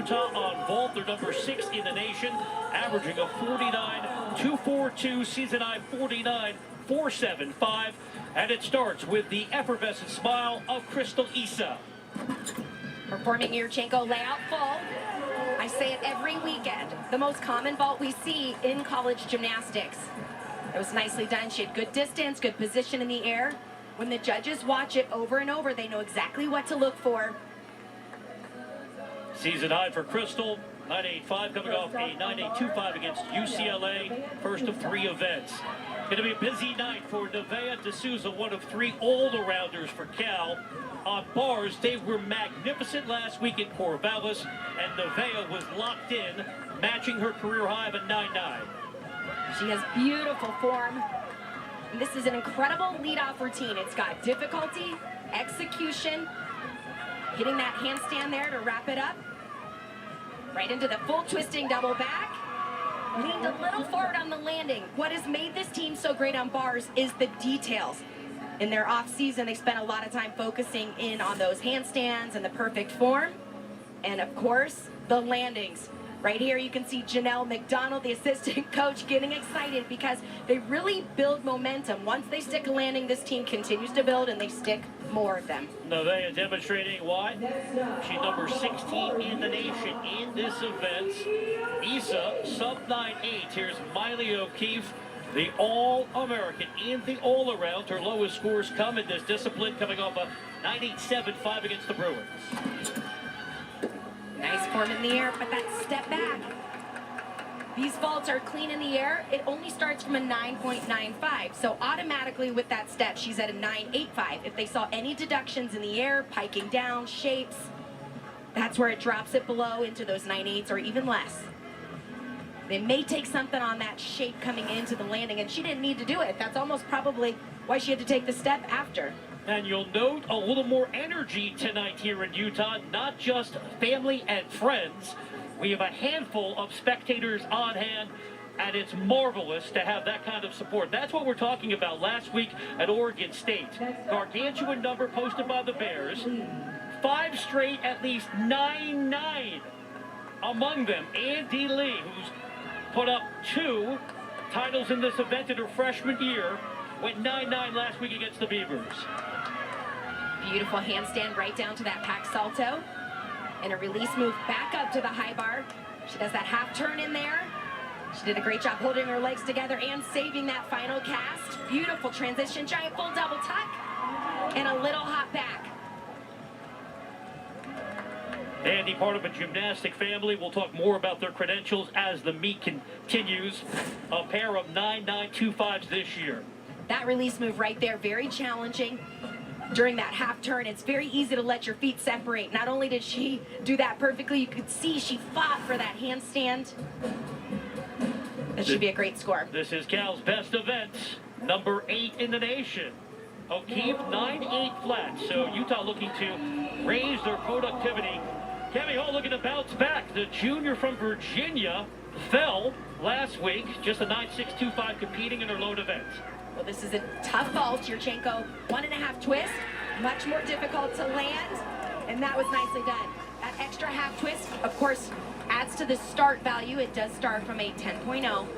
Utah on vault. They're number 6 in the nation, averaging a 49.242, season high 49.475. And it starts with the effervescent smile of Crystal Issa. Performing Yurchenko layout full. I say it every weekend. The most common vault we see in college gymnastics. It was nicely done. She had good distance, good position in the air. When the judges watch it over and over, they know exactly what to look for. Season high for Crystal, 9.85, coming off a 9.825 against UCLA, first of 3 events. Going to be a busy night for Nevaeh D'Souza, one of 3 all-arounders for Cal. On bars, they were magnificent last week in Corvallis, and Nevaeh was locked in, matching her career high of a 9.9. She has beautiful form. And this is an incredible lead-off routine. It's got difficulty, execution, hitting that handstand there to wrap it up. Right into the full twisting double back. Leaned a little forward on the landing. What has made this team so great on bars is the details. In their off-season, they spent a lot of time focusing in on those handstands and the perfect form. And of course, the landings. Right here, you can see Janelle McDonald, the assistant coach, getting excited because they really build momentum. Once they stick a landing, this team continues to build, and they stick more of them. Nevaeh demonstrating why. She's number 16 in the nation in this event. Issa, sub 9.8. Here's Miley O'Keefe, the All-American in the all-around. Her lowest scores come in this discipline, coming off a 9.875 against the Bruins. Nice form in the air, but that step back. These vaults are clean in the air. It only starts from a 9.95. So automatically with that step, she's at a 9.85. If they saw any deductions in the air, piking down, shapes, that's where it drops it below into those 9.8s or even less. They may take something on that shape coming into the landing, and she didn't need to do it. That's almost probably why she had to take the step after. And you'll note a little more energy tonight here in Utah, not just family and friends. We have a handful of spectators on hand, and it's marvelous to have that kind of support. That's what we're talking about last week at Oregon State. Gargantuan number posted by the Bears. 5 straight, at least 9-9. Among them, Andy Lee, who's put up 2 titles in this event in her freshman year, went 9-9 last week against the Beavers. Beautiful handstand right down to that pack salto. And a release move back up to the high bar. She does that half turn in there. She did a great job holding her legs together and saving that final cast. Beautiful transition, giant full double tuck, and a little hop back. Andy, part of a gymnastic family. We'll talk more about their credentials as the meet continues. A pair of 9.925s this year. That release move right there, very challenging. During that half turn, it's very easy to let your feet separate. Not only did she do that perfectly, you could see she fought for that handstand. That should be a great score. This is Cal's best event, number 8 in the nation. O'Keefe, 9.8 flat. So Utah looking to raise their productivity. Cami Hall looking to bounce back. The junior from Virginia fell last week, just a 9.625 competing in her load event. Well, this is a tough vault. Yurchenko, 1.5 twist, much more difficult to land, and that was nicely done. That extra half twist, of course, adds to the start value. It does start from a 10.0.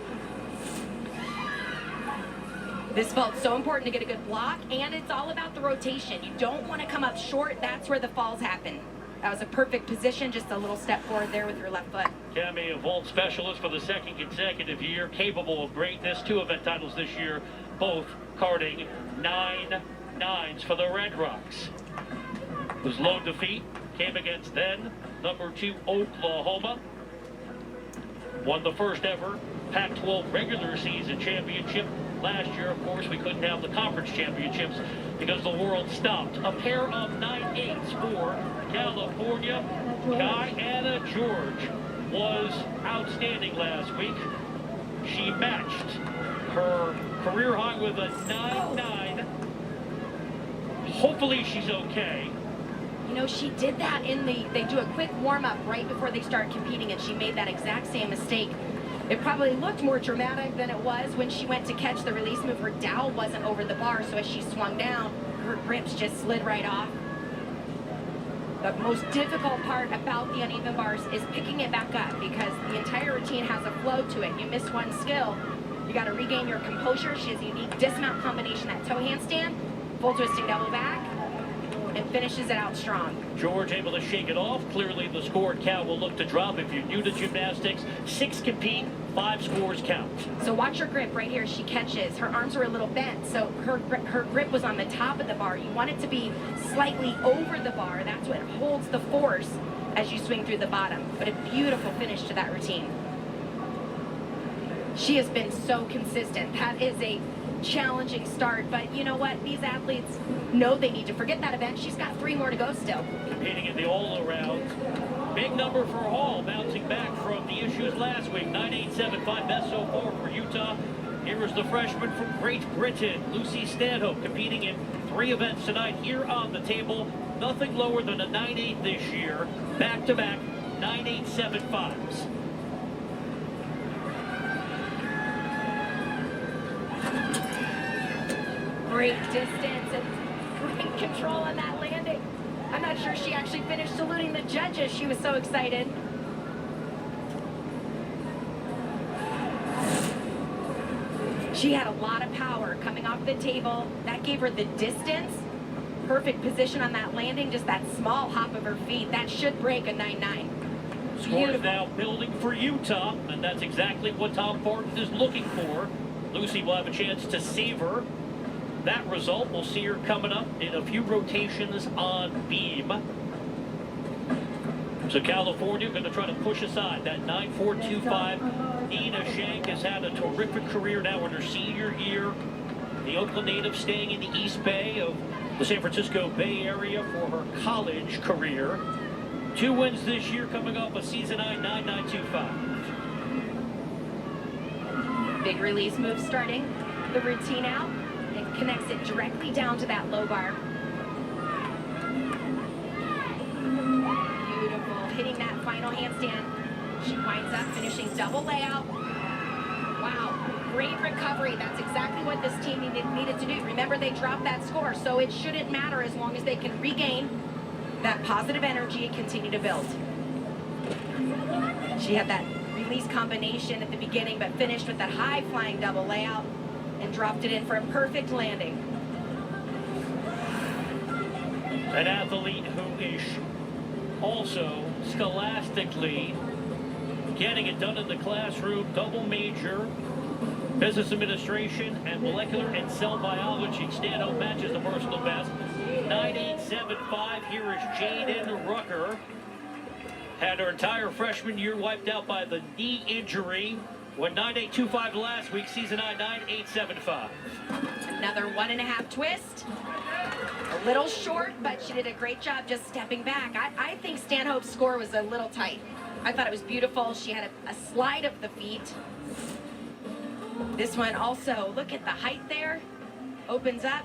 This vault's so important to get a good block, and it's all about the rotation. You don't want to come up short. That's where the falls happen. That was a perfect position, just a little step forward there with your left foot. Cami, a vault specialist for the 2nd consecutive year, capable of greatness. 2 event titles this year, both carding 9.9s for the Red Rocks. Whose lone defeat came against then number 2 Oklahoma. Won the first ever Pac-12 regular season championship. Last year, of course, we couldn't have the conference championships because the world stopped. A pair of 9.8s for California. Diana George was outstanding last week. She matched her career high with a 9.9. Hopefully she's okay. You know, she did that they do a quick warm-up right before they start competing, and she made that exact same mistake. It probably looked more dramatic than it was when she went to catch the release move. Her dowel wasn't over the bar, so as she swung down, her grips just slid right off. The most difficult part about the uneven bars is picking it back up because the entire routine has a flow to it. You miss one skill, you got to regain your composure. She has a unique dismount combination, that toe handstand, full twisting double back, and finishes it out strong. George able to shake it off. Clearly the score count will look to drop. If you're new to gymnastics, 6 compete, 5 scores count. So watch her grip right here. She catches. Her arms are a little bent, so her grip was on the top of the bar. You want it to be slightly over the bar. That's what holds the force as you swing through the bottom. But a beautiful finish to that routine. She has been so consistent. That is a challenging start, but you know what? These athletes know they need to forget that event. She's got 3 more to go still. Competing in the all-around. Big number for Hall, bouncing back from the issues last week. 9.875, best so far for Utah. Here is the freshman from Great Britain, Lucy Stanhope, competing in 3 events tonight here on the table. Nothing lower than a 9.8 this year. Back-to-back 9.875s. Great distance and great control on that landing. I'm not sure she actually finished saluting the judges. She was so excited. She had a lot of power coming off the table. That gave her the distance. Perfect position on that landing, just that small hop of her feet. That should break a 9.9. Score is now building for Utah, and that's exactly what Tom Barton is looking for. Lucy will have a chance to savor that result. We'll see her coming up in a few rotations on beam. So California going to try to push aside that 9.425. Nina Shank has had a terrific career now in her senior year. The Oakland native staying in the East Bay of the San Francisco Bay Area for her college career. 2 wins this year coming off a season high 9.925. Big release move starting the routine out. It connects it directly down to that low bar. Beautiful. Hitting that final handstand. She winds up finishing double layout. Wow. Great recovery. That's exactly what this team needed to do. Remember, they dropped that score, so it shouldn't matter as long as they can regain that positive energy and continue to build. She had that release combination at the beginning, but finished with that high flying double layout and dropped it in for a perfect landing. An athlete who is also scholastically getting it done in the classroom, double major, business administration and molecular and cell biology. Stanhope matches the personal best. 9.875. Here is Jaden Rucker. Had her entire freshman year wiped out by the knee injury. Went 9.825 last week, season high 9.875. Another 1.5 twist. A little short, but she did a great job just stepping back. I think Stanhope's score was a little tight. I thought it was beautiful. She had a slide of the feet. This one also, look at the height there. Opens up.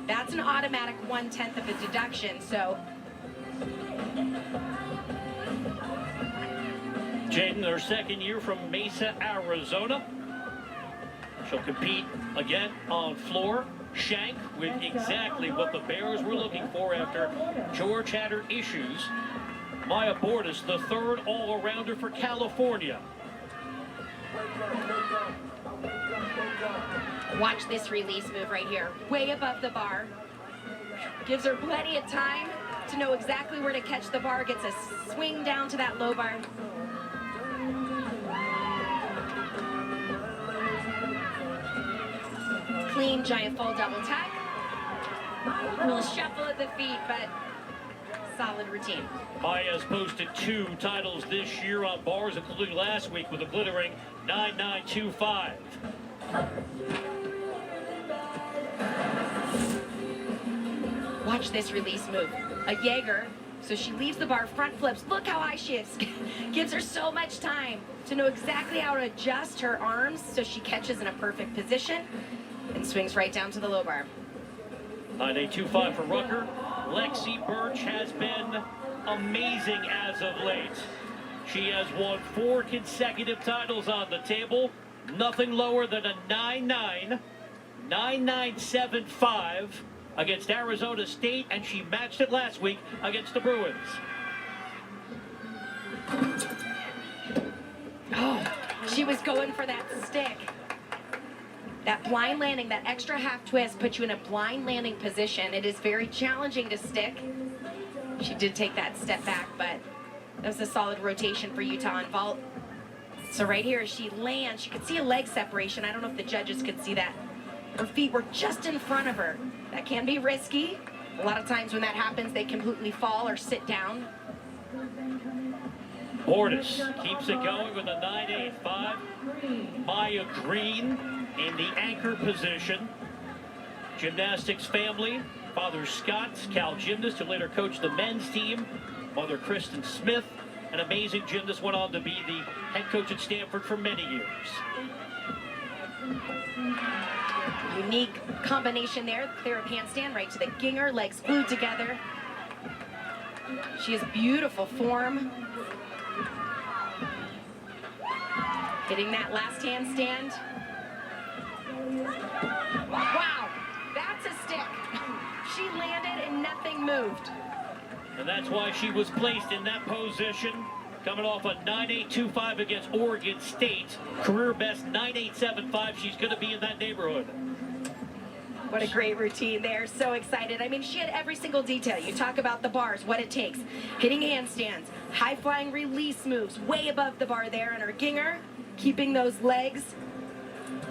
That's an automatic 1/10 of a deduction, so. Jaden, her second year from Mesa, Arizona. She'll compete again on floor. Shank with exactly what the Bears were looking for after George had her issues. Maya Bordas, the 3rd all-arounder for California. Watch this release move right here. Way above the bar. Gives her plenty of time to know exactly where to catch the bar. Gets a swing down to that low bar. Clean giant full double tuck. A little shuffle at the feet, but solid routine. Maya's posted 2 titles this year on bars, including last week with a glittering 9.925. Watch this release move. A Jaeger, so she leaves the bar, front flips. Look how high she is. Gives her so much time to know exactly how to adjust her arms so she catches in a perfect position and swings right down to the low bar. 9.825 for Rucker. Lexi Birch has been amazing as of late. She has won 4 consecutive titles on the table. Nothing lower than a 9.9, 9.975 against Arizona State, and she matched it last week against the Bruins. Oh, she was going for that stick. That blind landing, that extra half twist puts you in a blind landing position. It is very challenging to stick. She did take that step back, but that was a solid rotation for Utah and vault. So right here, as she lands, you could see a leg separation. I don't know if the judges could see that. Her feet were just in front of her. That can be risky. A lot of times when that happens, they completely fall or sit down. Bordas keeps it going with a 9.85. Maya Green in the anchor position. Gymnastics family, father Scott, Cal gymnast, who later coached the men's team. Mother Kristen Smith, an amazing gymnast, went on to be the head coach at Stanford for many years. Unique combination there. Clear up handstand right to the ginger, legs glued together. She has beautiful form. Hitting that last handstand. Wow, that's a stick. She landed and nothing moved. And that's why she was placed in that position, coming off a 9.825 against Oregon State. Career best 9.875. She's going to be in that neighborhood. What a great routine there. So excited. I mean, she had every single detail. You talk about the bars, what it takes. Hitting handstands, high-flying release moves, way above the bar there on her ginger. Keeping those legs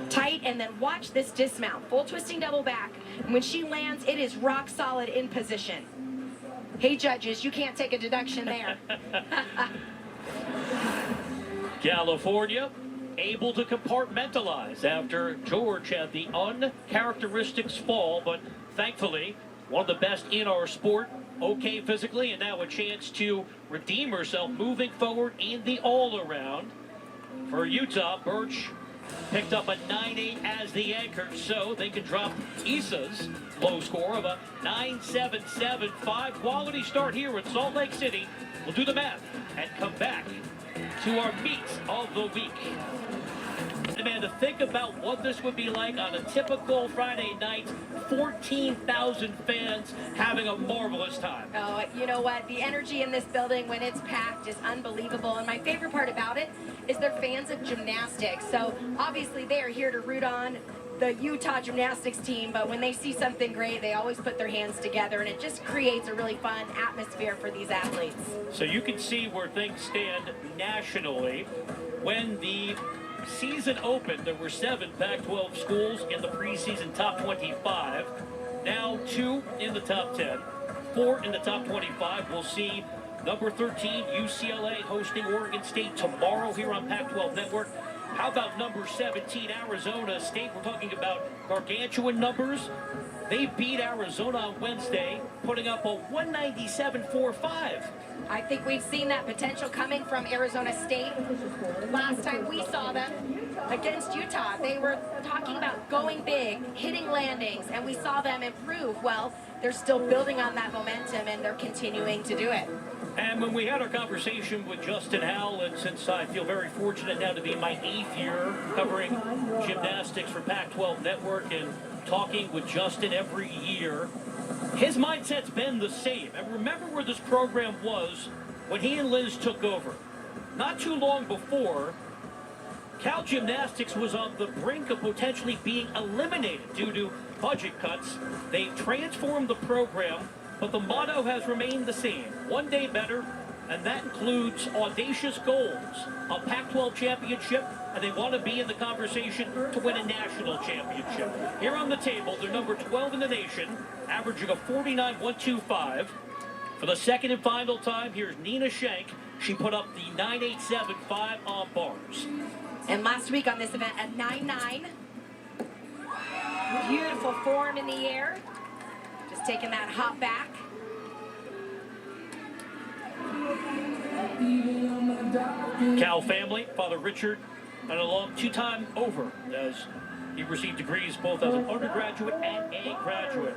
tight, and then watch this dismount. Full twisting double back. And when she lands, it is rock solid in position. Hey, judges, you can't take a deduction there. California able to compartmentalize after George had the uncharacteristic fall, but thankfully one of the best in our sport, okay physically, and now a chance to redeem herself moving forward in the all-around. For Utah, Birch picked up a 9.8 as the anchor, so they can drop Issa's low score of a 9.775. Quality start here in Salt Lake City. We'll do the math and come back to our meets of the week. And man, to think about what this would be like on a typical Friday night, 14,000 fans having a marvelous time. Oh, you know what? The energy in this building when it's packed is unbelievable. And my favorite part about it is they're fans of gymnastics. So obviously they are here to root on the Utah gymnastics team, but when they see something great, they always put their hands together, and it just creates a really fun atmosphere for these athletes. So you can see where things stand nationally. When the season opened, there were 7 Pac-12 schools in the preseason top 25. Now 2 in the top 10, 4 in the top 25. We'll see number 13, UCLA, hosting Oregon State tomorrow here on Pac-12 Network. How about number 17, Arizona State? We're talking about gargantuan numbers. They beat Arizona on Wednesday, putting up a 197.45. I think we've seen that potential coming from Arizona State. Last time we saw them against Utah, they were talking about going big, hitting landings, and we saw them improve. Well, they're still building on that momentum, and they're continuing to do it. And when we had our conversation with Justin Howell, and since I feel very fortunate now to be in my 8th year covering gymnastics for Pac-12 Network and talking with Justin every year, his mindset's been the same. And remember where this program was when he and Liz took over. Not too long before, Cal Gymnastics was on the brink of potentially being eliminated due to budget cuts. They transformed the program, but the motto has remained the same. One day better, and that includes audacious goals, a Pac-12 championship, and they want to be in the conversation to win a national championship. Here on the table, they're number 12 in the nation, averaging a 49.125. For the second and final time, here's Nina Shank. She put up the 9.875 on bars. And last week on this event, a 9.9. Beautiful form in the air. Just taking that hop back. Cal family, Father Richard, and along 2-time over as he received degrees both as an undergraduate and a graduate.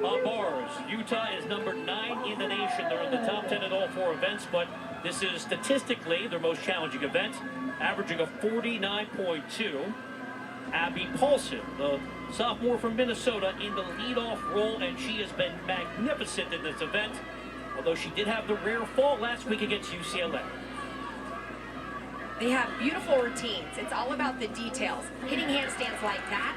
On bars, Utah is number 9 in the nation. They're in the top 10 in all 4 events, but this is statistically their most challenging event, averaging a 49.2. Abby Paulson, the sophomore from Minnesota, in the leadoff role, and she has been magnificent in this event, although she did have the rare fall last week against UCLA. They have beautiful routines. It's all about the details. Hitting handstands like that.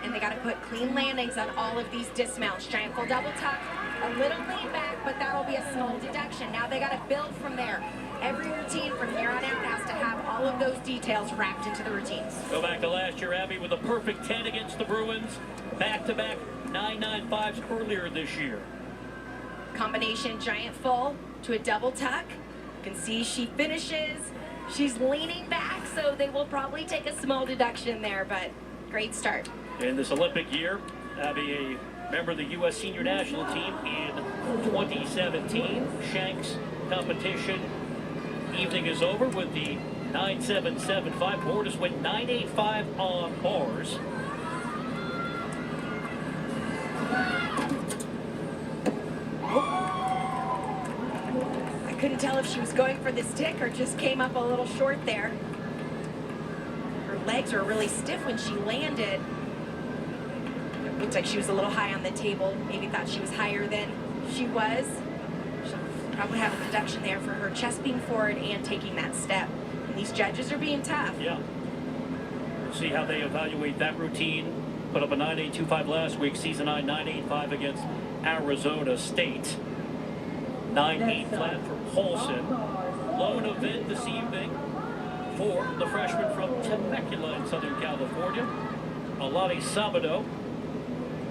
And they got to put clean landings on all of these dismounts. Giant full double tuck, a little lean back, but that'll be a small deduction. Now they got to build from there. Every routine from here on out has to have all of those details wrapped into the routines. Go back to last year, Abby, with a perfect 10 against the Bruins. Back-to-back 995s earlier this year. Combination giant full to a double tuck. You can see she finishes. She's leaning back, so they will probably take a small deduction there, but great start. In this Olympic year, Abby, a member of the U.S. Senior National Team in 2017. Shanks competition evening is over with the 9.775. Borders went 9.85 on bars. Couldn't tell if she was going for the stick or just came up a little short there. Her legs were really stiff when she landed. It looked like she was a little high on the table. Maybe thought she was higher than she was. She'll probably have a deduction there for her chest being forward and taking that step. And these judges are being tough. Yeah. We'll see how they evaluate that routine. Put up a 9.825 last week. Season 9, 9.85 against Arizona State. 9.8 flat for Paulson. Lone event this evening for the freshman from Temecula in Southern California. Alani Sabado,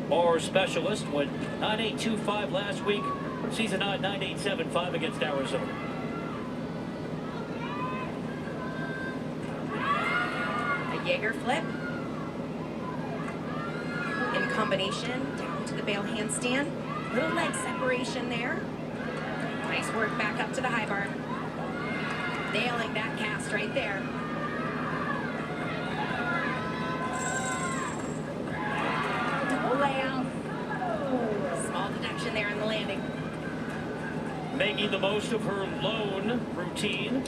bar specialist, went 9.825 last week. Season 9, 9.875 against Arizona. A Jaeger flip. In combination, down to the bail handstand. Little leg separation there. Nice work back up to the high bar. Nailing that cast right there. Double layout. Small deduction there in the landing. Making the most of her lone routine.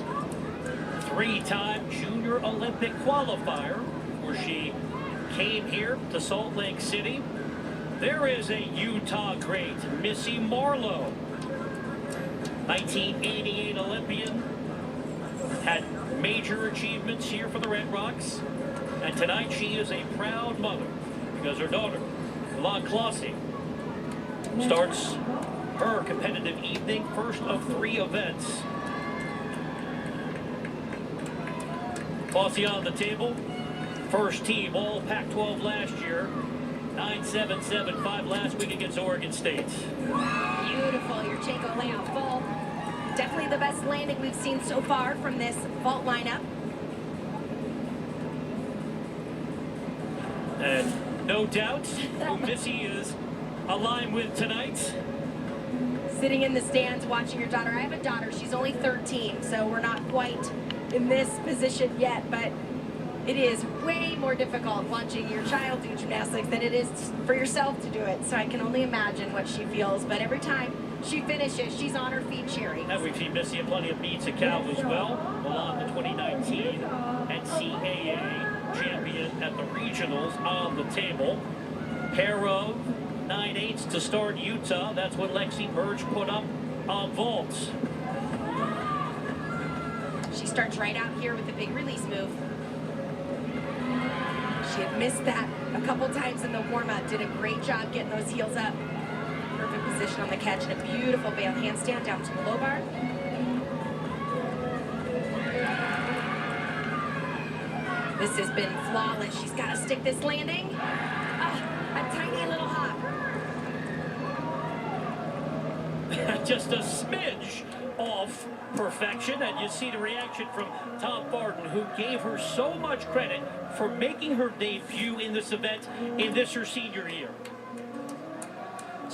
Three-time Junior Olympic qualifier, where she came here to Salt Lake City. There is a Utah great, Missy Marlowe. 1988 Olympian, had major achievements here for the Red Rocks, and tonight she is a proud mother because her daughter, La Clossy, starts her competitive evening, first of 3 events. Clossy on the table, first team all Pac-12 last year, 9.775 last week against Oregon State. Beautiful, your Chanko layout full. Definitely the best landing we've seen so far from this vault lineup. And no doubt who Missy is aligned with tonight. Sitting in the stands watching your daughter. I have a daughter, she's only 13, so we're not quite in this position yet, but it is way more difficult watching your child do gymnastics than it is for yourself to do it. So I can only imagine what she feels. But every time she finishes, she's on her feet cheering. And we've seen Missy in plenty of meets at Cal as well. Along the 2019 NCAA champion at the regionals on the table. Pair of 9.8s to start Utah. That's what Lexi Burge put up on vaults. She starts right out here with a big release move. She had missed that a couple times in the warm-up. Did a great job getting those heels up. Perfect position on the catch and a beautiful bail handstand down to the low bar. This has been flawless. She's got to stick this landing. Oh, a tiny little hop. Just a smidge off perfection, and you see the reaction from Tom Barton, who gave her so much credit for making her debut in this event in this her senior year.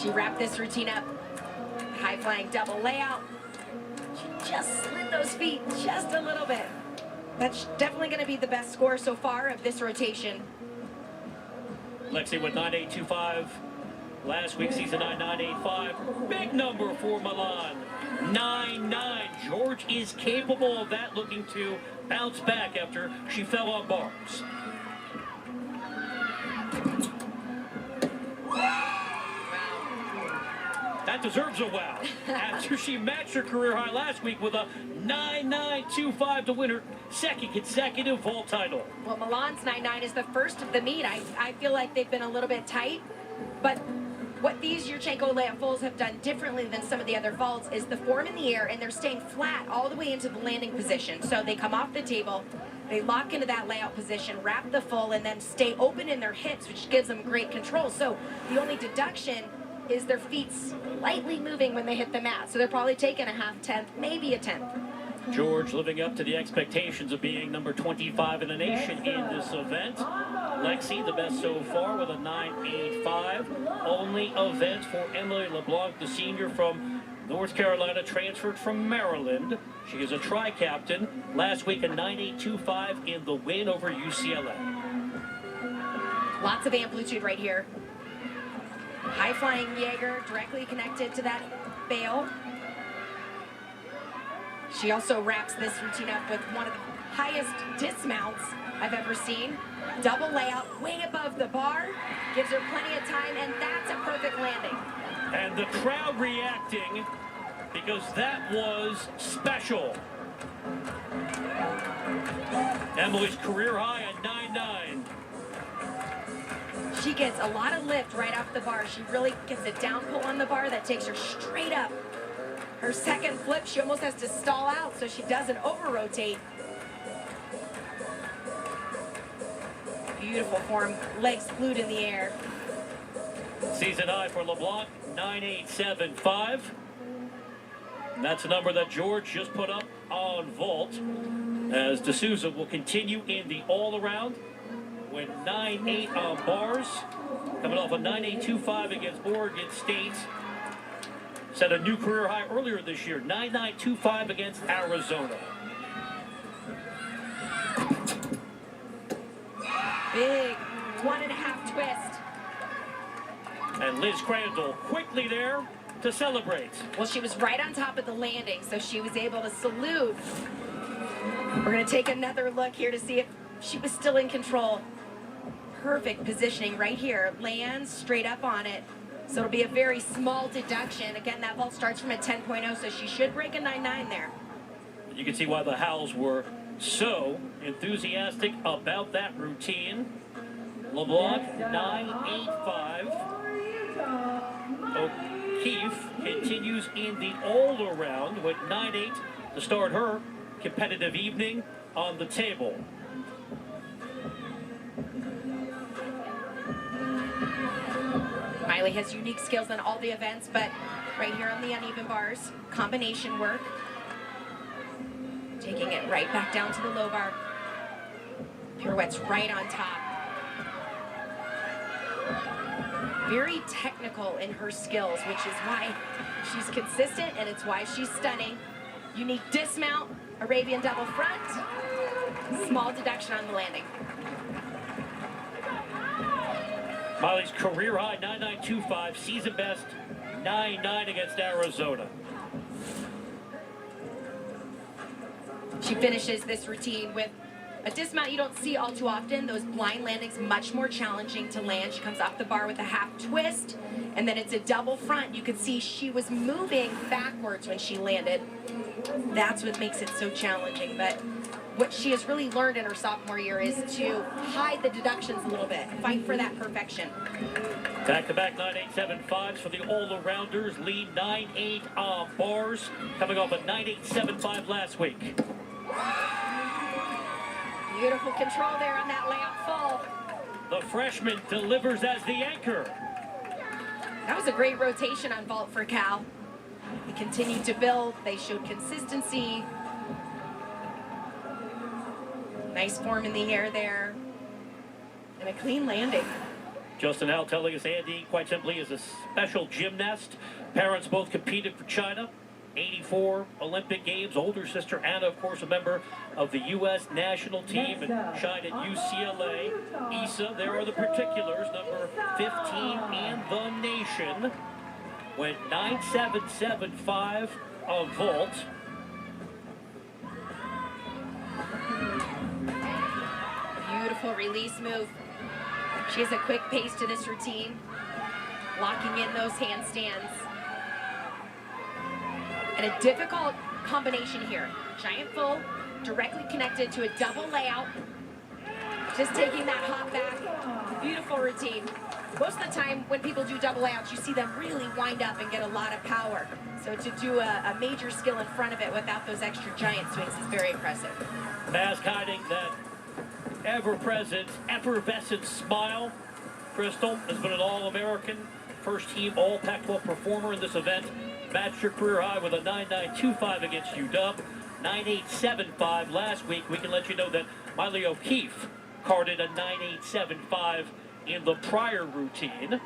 She wrapped this routine up. High flying double layout. She just slid those feet just a little bit. That's definitely going to be the best score so far of this rotation. Lexi with 9.825 last week, season 9, 9.85. Big number for Milan. 9.9. George is capable of that, looking to bounce back after she fell on bars. That deserves a wow. After she matched her career high last week with a 9.925 to win her second consecutive vault title. Well, Milan's 9.9 is the first of the meet. I feel like they've been a little bit tight, but what these Yurchenko layup fulls have done differently than some of the other vaults is the form in the air, and they're staying flat all the way into the landing position. So they come off the table, they lock into that layout position, wrap the full, and then stay open in their hips, which gives them great control. So the only deduction is their feet slightly moving when they hit the mat. So they're probably taking a half tenth, maybe a tenth. George living up to the expectations of being number 25 in the nation in this event. Lexi, the best so far, with a 9.85. Only event for Emily LeBlanc, the senior from North Carolina, transferred from Maryland. She is a tri-captain. Last week, a 9.825 in the win over UCLA. Lots of amplitude right here. High-flying Jaeger directly connected to that bail. She also wraps this routine up with one of the highest dismounts I've ever seen. Double layout, way above the bar, gives her plenty of time, and that's a perfect landing. And the crowd reacting because that was special. Emily's career high at 9.9. She gets a lot of lift right off the bar. She really gets a down pull on the bar that takes her straight up. Her second flip, she almost has to stall out so she doesn't over-rotate. Beautiful form, legs glued in the air. Season high for LeBlanc, 9.875. And that's a number that George just put up on vault, as D'Souza will continue in the all-around with 9.8 on bars, coming off a 9.825 against Oregon State. Set a new career high earlier this year, 9.925 against Arizona. Big 1.5 twist. And Liz Crandall quickly there to celebrate. Well, she was right on top of the landing, so she was able to salute. We're going to take another look here to see if she was still in control. Perfect positioning right here. Lands straight up on it. So it'll be a very small deduction. Again, that vault starts from a 10.0, so she should break a 9.9 there. You can see why the Howells were so enthusiastic about that routine. LeBlanc, 9.85. O'Keefe continues in the all-around with 9.8 to start her competitive evening on the table. Miley has unique skills in all the events, but right here on the uneven bars, combination work. Taking it right back down to the low bar. Pirouettes right on top. Very technical in her skills, which is why she's consistent and it's why she's stunning. Unique dismount, Arabian double front, small deduction on the landing. Miley's career high, 9.925, season best, 9.9 against Arizona. She finishes this routine with a dismount you don't see all too often. Those blind landings, much more challenging to land. She comes off the bar with a half twist, and then it's a double front. You could see she was moving backwards when she landed. That's what makes it so challenging. But what she has really learned in her sophomore year is to hide the deductions a little bit, fight for that perfection. Back-to-back 9.875s for the all-arounders. Lead 9.8 on bars, coming off a 9.875 last week. Beautiful control there on that layup full. The freshman delivers as the anchor. That was a great rotation on vault for Cal. They continued to build. They showed consistency. Nice form in the air there. And a clean landing. Justin Howell telling us Andy, quite simply, is a special gymnast. Parents both competed for China. 84 Olympic Games. Older sister Anna, of course, a member of the U.S. national team and shined at UCLA. Issa, there are the particulars, number 15 in the nation. Went 9.775 on vault. Beautiful release move. She has a quick pace to this routine. Locking in those handstands. And a difficult combination here. Giant full, directly connected to a double layout. Just taking that hop back. Beautiful routine. Most of the time when people do double layouts, you see them really wind up and get a lot of power. So to do a major skill in front of it without those extra giant swings is very impressive. Mask hiding that ever-present, effervescent smile. Crystal has been an All-American, first-team All-Pac-12 performer in this event. Matched her career high with a 9.925 against UW. 9.875 last week. We can let you know that Miley O'Keefe carded a 9.875 in the prior routine.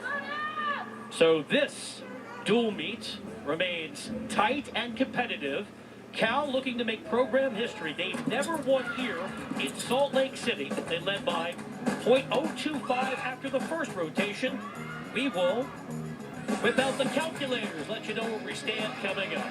So this dual meet remains tight and competitive. Cal looking to make program history. They've never won here in Salt Lake City. They led by .025 after the first rotation. We will whip out the calculators, let you know where we stand coming up.